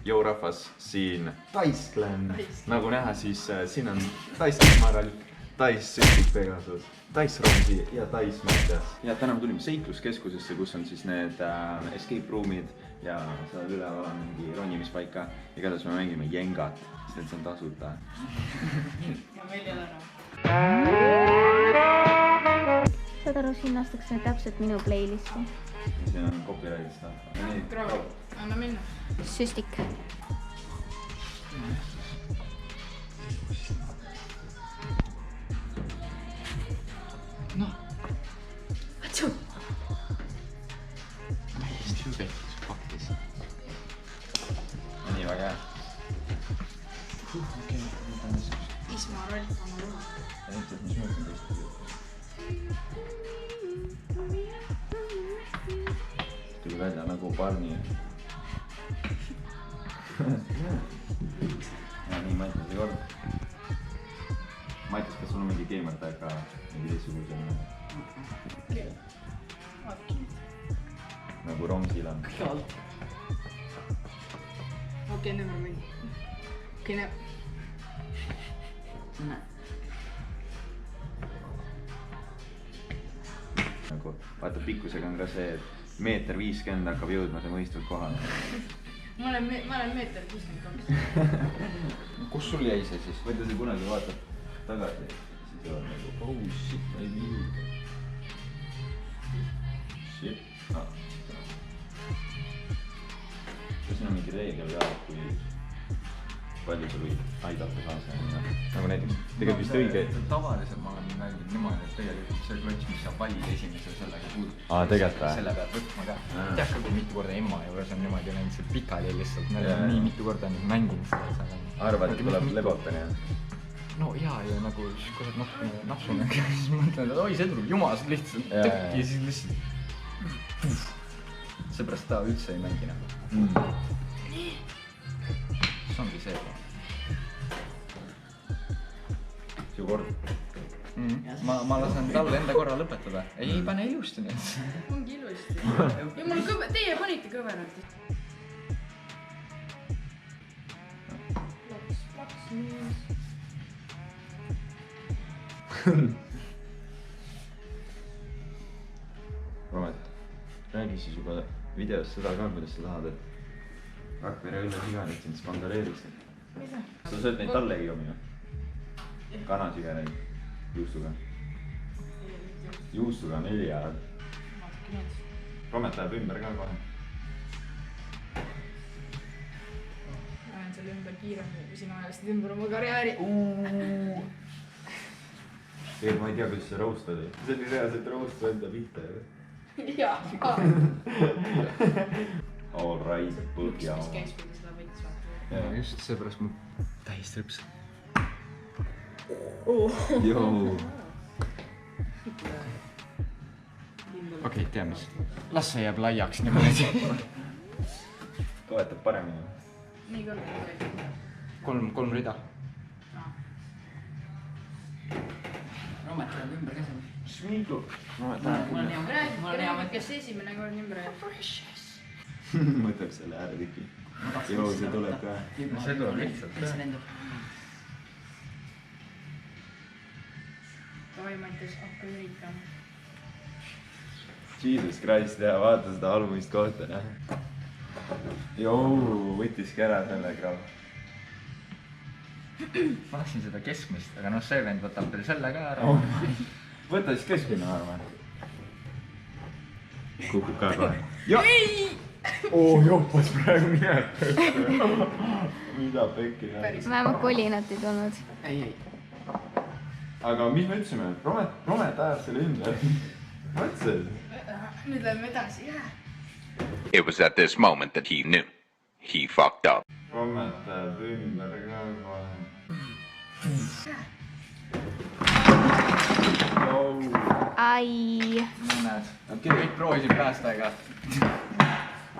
Jou rahvas, siin Dice Clan. Nagu näha, siis siin on Dice Maral, Dice Süstik Pegasus, Dice Romsi ja Dice Mattias. Ja täna me tulime seikluskeskusesse, kus on siis need escape roomid ja seal üleval on mingi ronimispaika. Igatahes me mängime Jengat, sest see on tasuta. Ja meil ei ole Saad aru, siin astakse täpselt minu playlisti. Siin on copyright'ist. Kravi, anna minna. Süstik. Noh. Atsu! Mis sügetus paktis. Nii väga hea. Isma roll oma ruha. Ja ütled, mis mõõtnud teist. Tuli välja nagu Barney. Ja nii, Mattiase kord. Mattias, kas sul on mingi gamer-tag ka mingi teistsuguse? Nagu Romsil on. Okei, never mind. Okei, never. Nagu, vaata pikkusega on ka see, et 1,50 m hakkab jõudma see mõistvalt kohale. Ma olen 1,52 m. Kus sul jäi see siis? Võtta see kunagi vaatab tagasi, siis on nagu, oh shit, ma ei liiga. Shit. Kas siin on mingi reegel ka, kui palju sa võid aidata kaasa? Nagu näiteks, tegelikult vist õige... Tavaliselt ma olen mänginud niimoodi, et tegelikult see klotš, mis sa valid esimese sellega puudub. Tegelikult või? Selle pead võtma ka. Tead ka, kui mitu korda emma juures on niimoodi läinud see pikali lihtsalt. Me oleme nii mitu korda nüüd mänginud seda. Arvad, et tuleb lebotani, jah? No jaa, ja nagu kui sa napsune, siis mõtlen, et oi, see tuleb jumas lihtsalt tõkk ja siis lihtsalt... Seepärast ta üldse ei mängi nagu. See ongi see. Su kord. Ma lasen talle enda korra lõpetada. Ei pane ilusti nüüd. Ongi ilusti. Ja mul kõve... Teie panite kõveralt. Plaks, niis. Romet, räägi siis juba videos seda ka, kuidas sa tahad, et Rakvere õlle sigaret sind sponsoreeriks. Mida? Sa sööd neid tallegi jomi või? Kanasigareid juustuga. Juustuga 4 ajad. Romet läheb ümber ka kohe. Ma olen selle ümber kiiremini, kui sina ajastasid ümber oma karjääri. Tegelikult ma ei tea, kuidas sa roastad. See oli reaalselt roast su enda pihta. Jaa. All right, põhja. Mis käis, kui ta seda võitis vaata. Ja just seepärast mu täis trüps. Joo. Okei, tea mis. Las see jääb laiaks niimoodi. Toetab paremini. Nii kõrge. 3 rida. Romet läheb ümber ka seal. Smiidu. Mul on hea mõte. Mul on hea mõte, kes esimene kord ümber jääb. Mõtleb selle äärtiki. Joo, see tuleb ka. See tuleb lihtsalt. Mis see lendub? Davai, Mattias, hakka üritama. Jesus Christ, ja vaata seda alumist kohta, näe. Joo, võttiski ära selle krav. Ma tahtsin seda keskmist, aga noh, see vend võtab veel selle ka ära. Võta siis keskmine, ma arvan. Kukub ka kohe. Ei! Joppas praegu minema. Mida pekki näeb. Vähemalt kolinat ei tulnud. Ei. Aga mis me ütlesime? Romet ajab selle ümber. Mõtlesid? Nüüd läheme edasi, jah. It was at this moment that he knew. He fucked up. Romet ajab ümber ka kohe. Ai. Näed, kõik proovisid päästa, ega.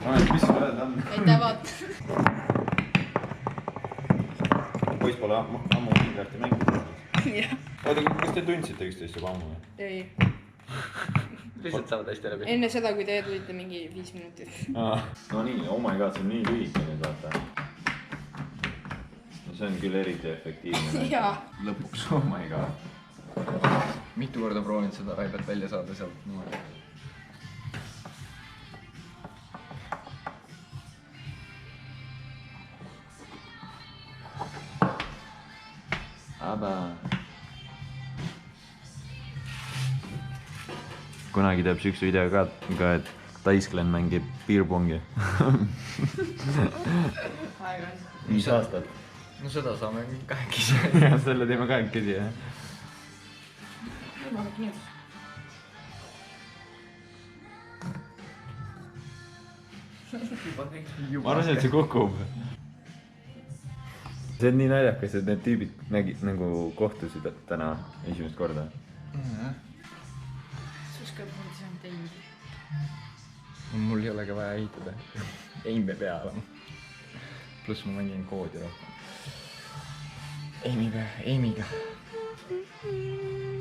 Romet, mis sul öelda on? Aitäh, vaata. Poiss pole ammu Minecrafti mänginud. Jah. Oota, kas te tundsite üksteist juba ammu? Ei. Lihtsalt saavad hästi läbi. Enne seda, kui teie tulite mingi 5 minutit. No nii, oh my god, see on nii lühike nüüd, vaata. see on küll eriti efektiivne. Jaa. Lõpuks, oh my god. Mitu korda proovinud seda Raibet välja saada sealt niimoodi. Aba. Kunagi teeb üks video ka, et Taisklen mängib piirpongi. Mis aastat? No seda saame kahekesi. Ja selle teeme kahekesi, jah. Ma arvasin, et see kukub. See on nii naljakas, et need tüübid nägid nagu kohtusid täna esimest korda. Suskab mul see on teinud. Mul ei ole ka vaja ehitada. Eime pea olema. Pluss ma mängin koodi rohkem. Eimiga.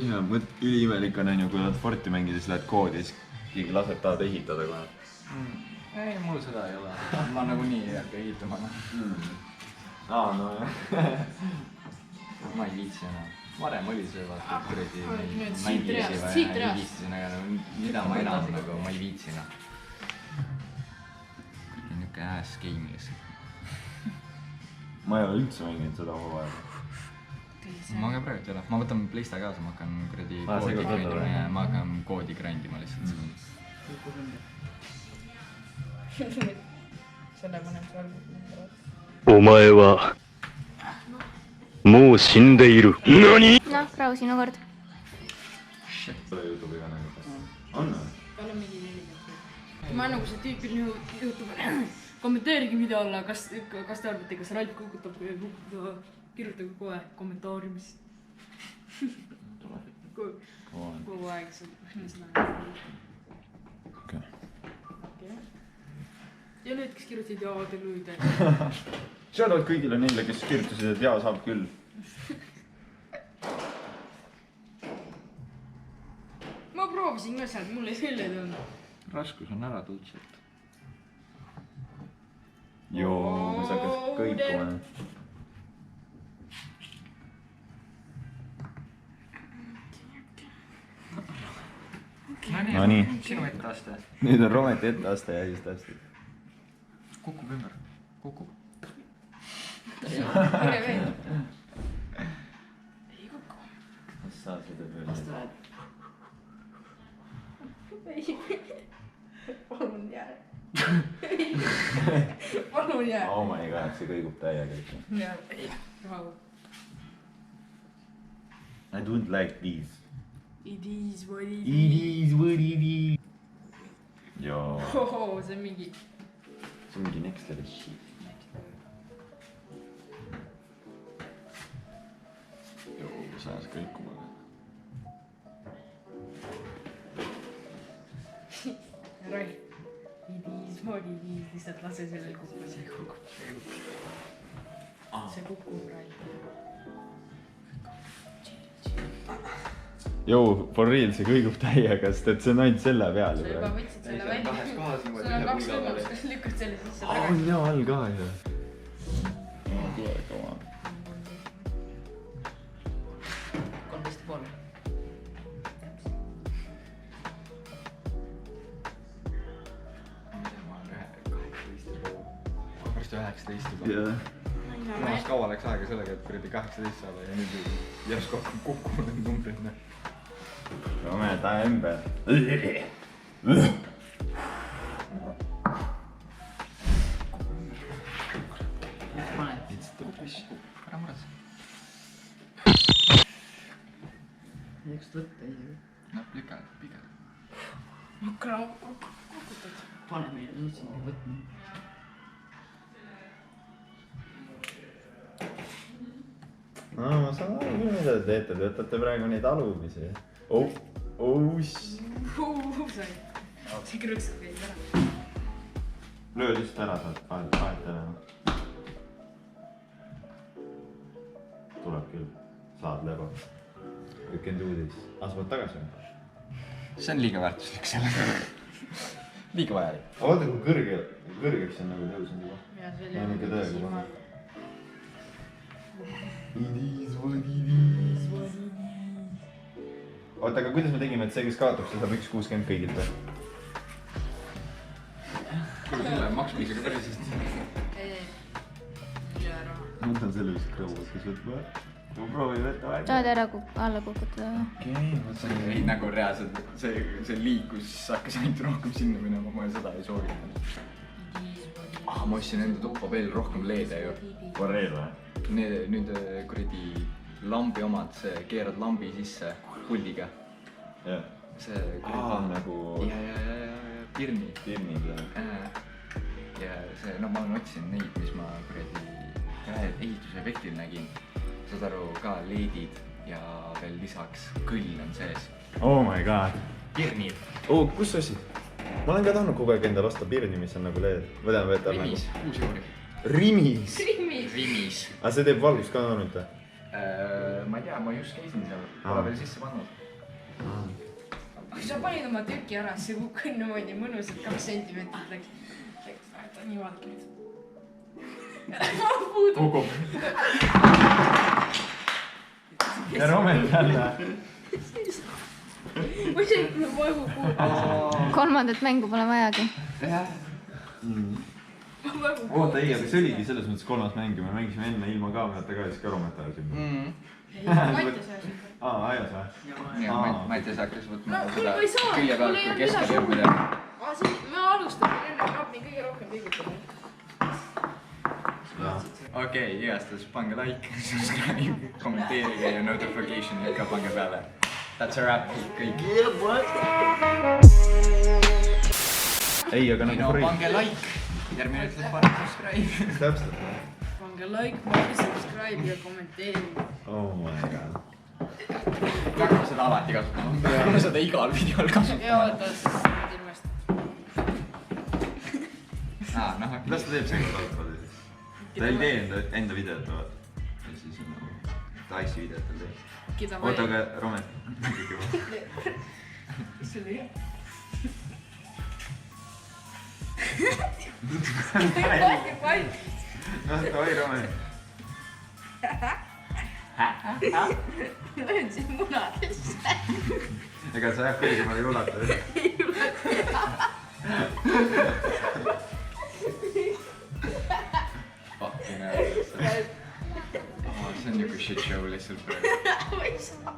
Ja üliimelik on ju, kui oled Forti mängides, lähed koodi ja siis keegi laseb tahad ehitada kohe. Ei, mul seda ei ole. Ma nagunii ei hakka ehitama. No jah. Ma ei viitsi enam. Varem oli see vaata, et kuradi siit reast. viitsin, aga mida ma enam nagu ma ei viitsi enam. Kuradi niuke ass game lihtsalt. Ma ei ole üldse mänginud seda oma vaja. Ma ka praegu ei ole. Ma võtan Playsta kaasa, ma hakkan kuradi see ka võtta, ja ma hakkan koodi grindima lihtsalt. Selle mõnem seal. お前はもう死んでいる。何？ Noh, Rau, sinu kord. Selle YouTube'iga nägid. On või? Tal on mingi 40. Ma nagu see tüüpil YouTube'i kommenteerige video alla, kas te arvate, kas Raip kukutab kirjutage kohe kommentaariumis. Kogu aeg seda. Okei. Ja need, kes kirjutasid jaa, te lüüde. Shoutout kõigile neile, kes kirjutasid, et jaa saab küll. Ma proovisin ka sealt, mulle selle tulnud. Raskus on ära tulnud. Joo, sa hakkas kõikuma. No nii. Sinu etteaste. Nüüd on Rometi etteaste ja siis täpselt. Kukub ümber. Kukub. Mure veel. Ei kuku. Kas sa seda veel? Palun jää. Palun jää. Oh my god, see kõigub täiega ikka. Jää. Rahu. I don't like these. It is what it It is what it is. Joo. Hoho, see on mingi. See on mingi next level shit. Joo, see ajas kõikuma. Rai. It is what it is. Lihtsalt lase sellel kukkuda. See kukub. See kukub, Rai. Joo, for real, see kõigub täiega, sest et see on ainult selle peal. Sa juba võtsid selle välja. Sul on 2 võimalust, kas lükkad selle sisse tagasi. On ja all ka ju. Tule kama. 13,5. Varsti 19 juba. Jah. Maas kaua läks aega sellega, et kuradi 18 saada ja nüüd järsku hakkab kukkuma need numbrid. Rome, ta ümber. Ära muretse. Eks võtta isegi. Noh, lükka, pigem. Hakka kukutad. Pane meile nõudsin võtma. No, ma saan aru küll, mida te teete. Te võtate praegu neid alumisi. Sai. See krõksab käib ära. Löö lihtsalt ära, saad vahet ära. Tuleb küll. Saad leba. You can do this. Sa pead tagasi või? See on liiga väärtuslik sellega. Liiga vajalik. Vaata, kui kõrgeks on nagu tõusnud juba. Ja see Ja on ikka tõega paha. oota, aga kuidas me tegime, et see, kes kaotab, see saab 1,60 kõigilt või? kuule, sulle maksmisega päris hästi. ma võtan selle vist krõuvakas võtma. ma proovin võtta aega. saad ära alla kukutada või? okei, ma võtan. ei, nagu reaalselt see liikus, hakkas ainult rohkem sinna minema, ma seda ei soovitanud. Ma ostsin enda tuppa veel rohkem leede ju. Vareel või? Nüüd kuradi lambi omad, see keerad lambi sisse puldiga. jah. see nagu... ja pirni. Pirnid jah. ja see, no ma otsisin neid, mis ma kuradi ühel ehitusefektil nägin. saad aru, ka leedid ja veel lisaks kõll on sees. Oh my god. Pirnid. Kus sa ostsid? Ma olen ka tahtnud kogu aeg endale osta pirni, mis on nagu LED. Võtame võtta Rimis, 6 euri. Rimis? Rimis. aga see teeb valgust ka ainult või? Ma ei tea, ma just käisin seal, pole veel sisse pannud. kui sa panid oma tüki ära, siis see kukkus niimoodi mõnusalt 2 sentimeetrit läks. nii vaadake nüüd. kukub. ja Romet jälle. ma isegi pole vaevu kuulnud. kolmandat mängu pole vajagi. oota, ei, aga see oligi selles mõttes 3. mäng ja me mängisime enne ilma kaamerata ka ja siis ka Romet ajasime. Mattias ajas. ajas või? ja Mattias hakkas võtma No, seda ma ei saa, külje mul pealt ei kui olnud keskel midagi. jääb midagi. me alustame enne, Krapni kõige rohkem pingutada. Okei, igastahes pange like, subscribe, kommenteerige ja notification'i ka pange peale. That's a wrap, kõik. ei, aga nagu no pange like, järgmine ütleb pane subscribe. täpselt. pange like, pange subscribe ja kommenteerige. oh my god. Peaks seda alati kasutama, peame seda igal videol ja kasutama. oota, siis ilmest. kuidas ta teeb see kontrolli siis? ta ei tee enda videot, vaata. ja siis on nagu Dice'i videot tal teeb. oota, aga Romet. mis see oli? noh, davai, Romet. löön sind munadesse. ega sa jah kõigemale ei ulata. Fucking hell. See on niuke shit show lihtsalt praegu. ma ei saa.